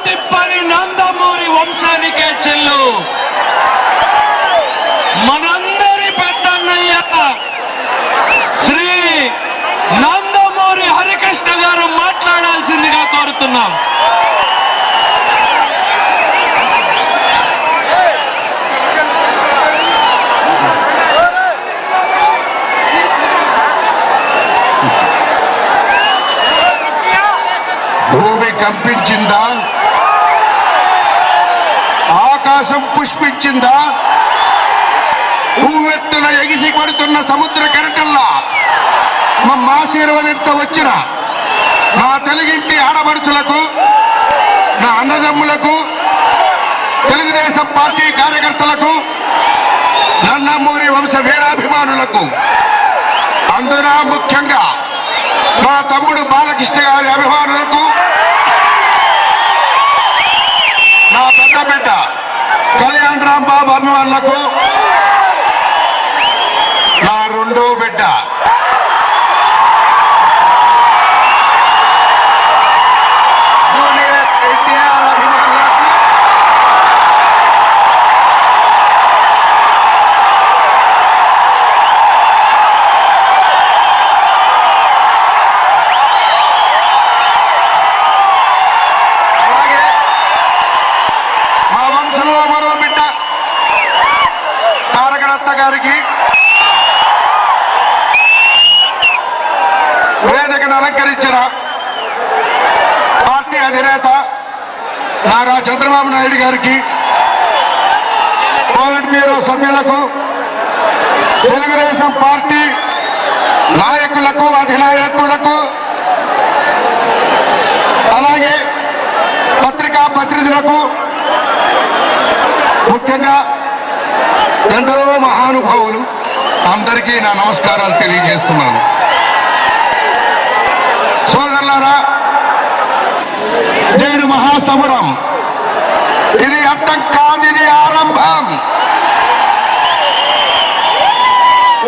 తిప్పని నందమూరి వంశానికే చెల్లు. మనందరి పెద్దన్నయ్య శ్రీ నందమూరి హరికృష్ణ గారు మాట్లాడాల్సిందిగా కోరుతున్నాం. భూమి కంపించిందా? ఆకాశం పుష్పించిందా? భూమెత్తున ఎగిసి పడుతున్న సముద్ర కెరటల్లా మమ్మ ఆశీర్వదించవచ్చిన నా తెలుగింటి ఆడపడుచులకు, నా అన్నదమ్ములకు, తెలుగుదేశం పార్టీ కార్యకర్తలకు, నందమూరి వంశ వీరాభిమానులకు, అందున ముఖ్యంగా మా తమ్ముడు బాలకృష్ణ గారి అభిమానులకు, నా పెద్ద బిడ్డ కళ్యాణ్ రామ్ బాబు అభిమానులకు, నా రెండో బిడ్డ ఎన్టీఆర్ అభిమానులకు, అలాగే మా వంశంలో మరో బిడ్డ తారకరత్న గారికి, వేదికను అలంకరించిన పార్టీ అధినేత నారా చంద్రబాబు నాయుడు గారికి, పోలిట్ బ్యూరో సభ్యులకు, తెలుగుదేశం పార్టీ నాయకులకు, అధినాయకులకు, అలాగే పత్రికా ప్రతినిధులకు, ముఖ్యంగా ఎందరో మహానుభావులు అందరికీ నా నమస్కారాలు తెలియజేస్తున్నాను. సోదరులారా, నేడు మహాసమరం, ఇది అర్థం కాదు, ఇది ఆరంభం.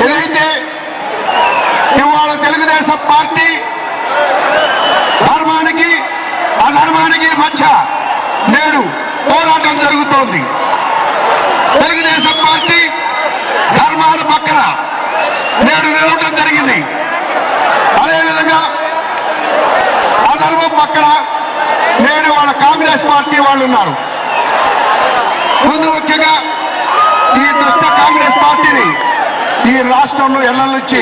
ఏదైతే ఇవాళ తెలుగుదేశం పార్టీ ధర్మానికి అధర్మానికి మధ్య నేడు పోరాటం జరుగుతోంది. తెలుగుదేశం పార్టీ ధర్మాల పక్కన నేడు నిలవడం జరిగింది. అదేవిధంగా అధర్మం పక్కన నేడు వాళ్ళ కాంగ్రెస్ పార్టీ వాళ్ళు ఉన్నారు. ముందు ముఖ్యంగా ఈ దుష్ట కాంగ్రెస్ పార్టీని ఈ రాష్ట్రంలో ఎల్ల నుంచి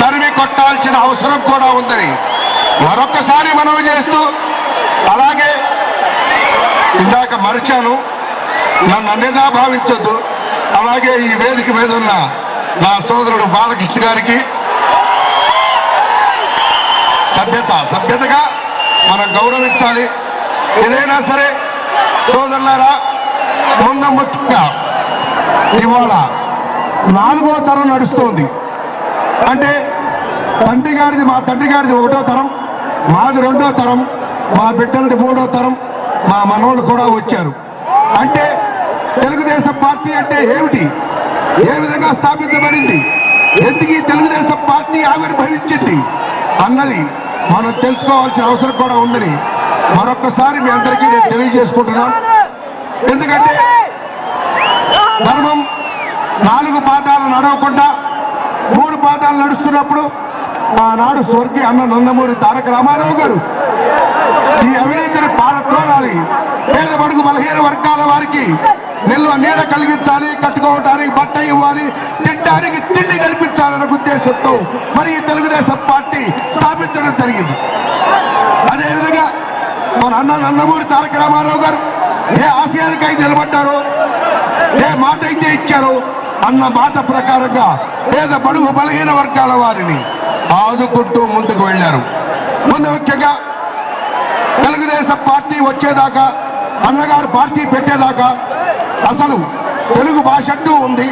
తరిమి కొట్టాల్సిన అవసరం కూడా ఉందని మరొక్కసారి మనవి చేస్తూ, అలాగే ఇందాక మరిచాను, నన్ను అన్నిదా భావించొద్దు, అలాగే ఈ వేదిక మీద ఉన్న నా సోదరుడు బాలకృష్ణ గారికి సభ్యతగా మనం గౌరవించాలి. ఏదైనా సరే సోదరులారా, ముందు ముఖ్యంగా ఇవాళ 4వ తరం నడుస్తోంది. అంటే మా తండ్రి గారిది 1వ తరం, మాది 2వ తరం, మా బిడ్డలది 3వ తరం, మా మనోళ్ళు కూడా వచ్చారు. అంటే తెలుగుదేశం పార్టీ అంటే ఏమిటి, ఏ విధంగా స్థాపించబడింది, ఎందుకు ఈ తెలుగుదేశం పార్టీ ఆవిర్భవించింది అన్నది మనం తెలుసుకోవాల్సిన అవసరం కూడా ఉందని మరొక్కసారి మీ అందరికీ నేను తెలియజేసుకుంటున్నాను. ఎందుకంటే ధర్మం 4 పాదాలు నడవకుండా 3 పాదాలు నడుస్తున్నప్పుడు ఆనాడు స్వర్గీయ అన్న నందమూరి తారక రామారావు గారు ఈ అవినీతిని పారత్రోలాలి, పేద బడుగు బలహీన వర్గాల వారికి నిల్వ నీడ కలిగించాలి, కట్టుకోవడానికి బట్ట ఇవ్వాలి, తినడానికి తిండి కల్పించాలన్న ఉద్దేశంతో మరి ఈ తెలుగుదేశం పార్టీ స్థాపించడం జరిగింది. అదేవిధంగా మన అన్న నందమూరి తారక రామారావు గారు ఏ ఆశయాలకై నిలబడ్డారో, ఏ మాట అయితే ఇచ్చారో అన్న మాట ప్రకారంగా పేద బడుగు బలహీన వర్గాల వారిని ఆదుకుంటూ ముందుకు వెళ్ళారు. ముందు ముఖ్యంగా తెలుగుదేశం పార్టీ వచ్చేదాకా, అన్నగారు పార్టీ పెట్టేదాకా అసలు తెలుగు భాష అంటూ ఉంది,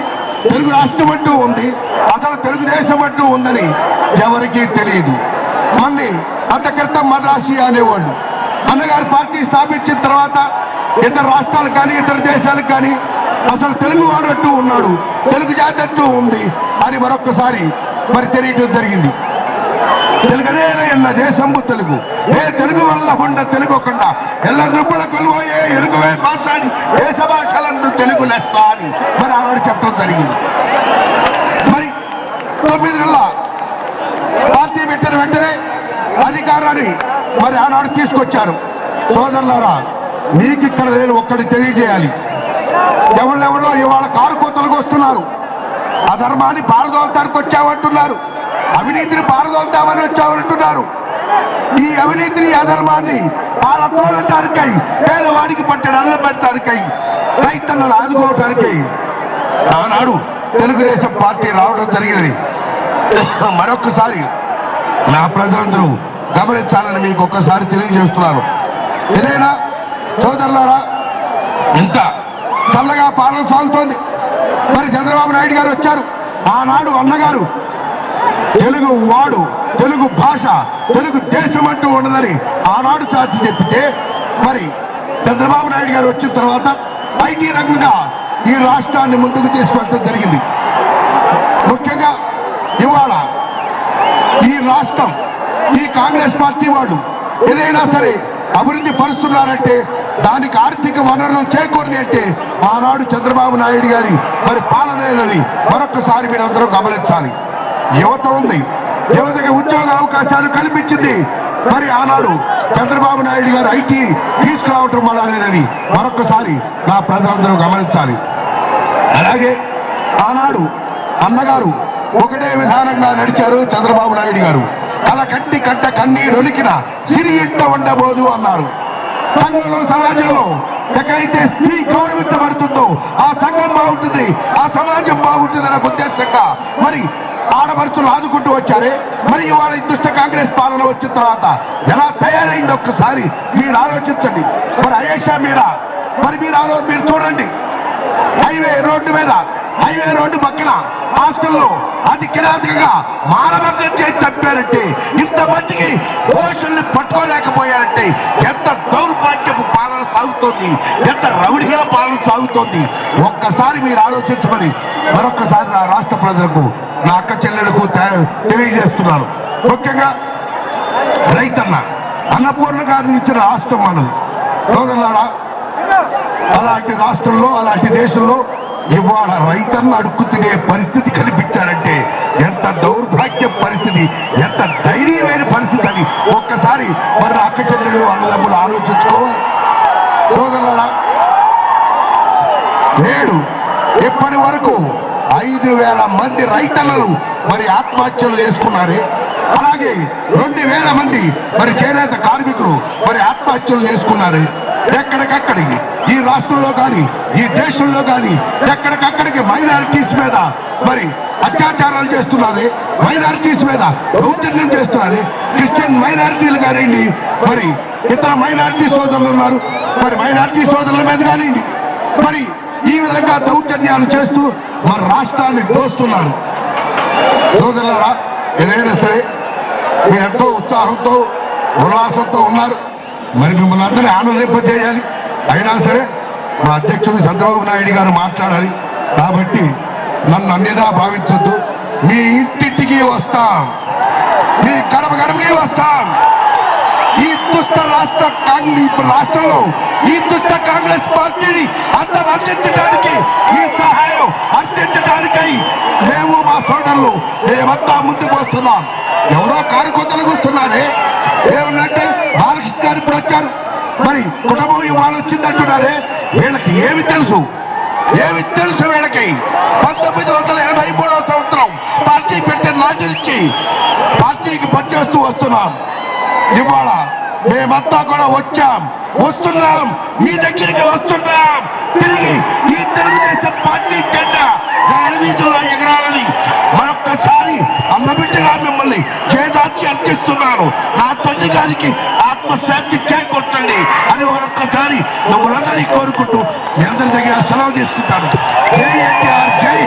తెలుగు రాష్ట్రం అంటూ ఉంది, అసలు తెలుగుదేశం అంటూ ఉందని ఎవరికీ తెలియదు. మళ్ళీ అంత క్రితం మద్రాసి అనేవాళ్ళు. అన్నగారు పార్టీ స్థాపించిన తర్వాత ఇతర రాష్ట్రాలకు కానీ ఇతర దేశాలకు కానీ అసలు తెలుగు వాడు అంటూ ఉన్నాడు, తెలుగు జాతి అంటూ ఉంది అని మరొక్కసారి మరి తెలియటం జరిగింది. తెలుగనేల ఎన్న దేశంబు తెలుగు ఏ తెలుగు వల్ల ఉండ తెలుగొకుండా ఎల్ల నృపుల కొలువయే ఎరుగువే భాషాని దేశ భాషలందు తెలుగు లెస్స అని మరి ఆనాడు చెప్పడం జరిగింది. మరి 9 నెలల పార్టీ పెట్టిన వెంటనే అధికారాన్ని మరి ఆనాడు తీసుకొచ్చారు. సోదరులారా, మీకు ఇక్కడ నేను ఒక్కటి తెలియజేయాలి. ఎవళ్ళెవరో ఇవాళ కారు కోతలకు వస్తున్నారు. ఆ ధర్మాన్ని పారదోలతానికి వచ్చామంటున్నారు, అవినీతిని పారదోలుతామని వచ్చామంటున్నారు. ఈ అవినీతిని అధర్మాన్ని పారదోలటానికై, పేదవాడికి పట్టిన అన్నం పెట్టడానికై, రైతులను ఆదుకోవటానికై ఆనాడు తెలుగుదేశం పార్టీ రావడం జరిగింది. మరొక్కసారి నా ప్రజలందరూ గమనించాలని మీకు ఒక్కసారి తెలియజేస్తున్నాను. ఏదైనా సోదరులారా, ఇంత చల్లగా పాలన సాగుతోంది. మరి చంద్రబాబు నాయుడు గారు వచ్చారు. ఆనాడు అన్నగారు తెలుగు వాడు, తెలుగు భాష, తెలుగు దేశం అంటూ ఉండదని ఆనాడు చాచి చెప్పితే, మరి చంద్రబాబు నాయుడు గారు వచ్చిన తర్వాత ఐటీ రంగంగా ఈ రాష్ట్రాన్ని ముందుకు తీసుకెళ్ళడం జరిగింది. ముఖ్యంగా ఇవాళ ఈ రాష్ట్రం, ఈ కాంగ్రెస్ పార్టీ వాళ్ళు ఏదైనా సరే అభివృద్ధి పరుస్తున్నారంటే దానికి ఆర్థిక వనరులు చేకూరని అంటే ఆనాడు చంద్రబాబు నాయుడు గారి మరి పాలనేనని మరొకసారి మీరందరూ గమనించాలి. యువత ఉంది, యువతకి ఉద్యోగ అవకాశాలు కల్పించింది మరి ఆనాడు చంద్రబాబు నాయుడు గారు ఐటీ తీసుకురావటం వల్లనేనని మరొకసారి నా ప్రజలందరూ గమనించాలి. అలాగే ఆనాడు అన్నగారు ఒకటే విధానంగా నడిచారు. చంద్రబాబు నాయుడు గారు కల కట్టి కట్ట కన్నీరొలికిన సిరి ఇంట ఉండబోదు అన్నారు. సంఘంలో, సమాజంలో ఎక్కడైతే స్త్రీ గౌరవించబడుతుందో ఆ సంఘం బాగుంటుంది, ఆ సమాజం బాగుంటుందనే ఉద్దేశంగా మరి ఆడపడుచులు ఆదుకుంటూ వచ్చారే. మరి ఇవాళ దుష్ట కాంగ్రెస్ పాలన వచ్చిన తర్వాత ఎలా తయారైంది ఒక్కసారి మీరు ఆలోచించండి. మరి అయేషా మీద మరి మీరు చూడండి. హైవే రోడ్డు పక్కన హాస్టల్లో అతి కిరాతకంగా మానభంగం చేసి చంపారంటే, ఇంత మందికి దోషుల్ని పట్టుకోలేకపోయారంటే ఎంత దౌర్భాగ్యపు పాలన సాగుతోంది, ఎంత రౌడీల పాలన సాగుతోంది ఒక్కసారి మీరు ఆలోచించమని మరొక్కసారి నా రాష్ట్ర ప్రజలకు, నా అక్క చెల్లెలకు తెలియజేస్తున్నాను. ముఖ్యంగా రైతన్న అన్నపూర్ణ గారిని ఇచ్చిన రాష్ట్రం మనది. సోదరులారా, అలాంటి రాష్ట్రంలో, అలాంటి దేశంలో ఇవాళ రైతన్న అడుక్కు తినే పరిస్థితి కల్పించారంటే ఎంత దౌర్భాగ్య పరిస్థితి, ఎంత ధైర్యమైన పరిస్థితి అని ఒక్కసారి మరి అక్క చెల్లెలు అన్నదమ్ములు ఆలోచించుకోవాలి. సోదరులారా, నేడు ఇప్పటి వరకు 5,000 మంది రైతన్నలు మరి ఆత్మహత్యలు చేసుకున్నారే. అలాగే 2,000 మంది మరి చేనేత కార్మికులు మరి ఆత్మహత్యలు చేసుకున్నారు. ఎక్కడికక్కడికి ఈ రాష్ట్రంలో కానీ, ఈ దేశంలో కానీ ఎక్కడికక్కడికి మైనారిటీస్ మీద మరి అత్యాచారాలు చేస్తున్నారు, మైనారిటీస్ మీద దౌర్జన్యం చేస్తున్నారు. క్రిస్టియన్ మైనారిటీలు కానివ్వండి, మరి ఇతర మైనారిటీ సోదరులు ఉన్నారు, మరి మైనారిటీ సోదరుల మీద కానివ్వండి, మరి ఈ విధంగా దౌర్జన్యాలు చేస్తూ మన రాష్ట్రాన్ని దోస్తున్నారు. సోదరులారా, ఏదైనా సరే మీరు ఎంతో ఉత్సాహంతో, ఉల్లాసంతో ఉన్నారు. మరి మిమ్మల్ని అందరినీ ఆనందింపజేయాలి. అయినా సరే మా అధ్యక్షుడు చంద్రబాబు నాయుడు గారు మాట్లాడాలి కాబట్టి నన్ను అన్నిదా భావించొద్దు. మీ ఇంటింటికి వస్తాం, మీ గడపకి వస్తాం. ఈ దుష్ట రాష్ట్రంలో ఈ దుష్ట కాంగ్రెస్ పార్టీని అందించడానికి, ఈ సహాయం అందించడానికై మేము, మా సోదరులు మేమంతా ముందుకు వస్తున్నాం. ఎవరో కారు కొత్తలకు వస్తున్నారే, ఏమన్నంటే బాలకృష్ణ గారు ఇప్పుడు వచ్చారు, మరి కుటుంబం ఇవాళ వచ్చిందంటున్నారే. వీళ్ళకి ఏమి తెలుసు వీళ్ళకి? 1983వ సంవత్సరం పార్టీ పెట్టిన నాటి నుంచి పార్టీకి పనిచేస్తూ వస్తున్నాం. ఇవాళ మేమంతా కూడా వస్తున్నాం, మీ దగ్గరికి వస్తున్నాం. తిరిగి ఈ తెలుగుదేశం పార్టీ జెండా వీధుల్లో ఎగరాలని మరొక్కసారి అన్నబిడ్డగా మిమ్మల్ని చేదాచి అర్థిస్తున్నాను. నా తల్లి గారికి ఆత్మశాంతి చేకూర్చండి అని మరొక్కసారి మమ్మల్ని కోరుకుంటూ మీ అందరి దగ్గర సెలవు తీసుకుంటాను. జై ఎన్టీఆర్, జై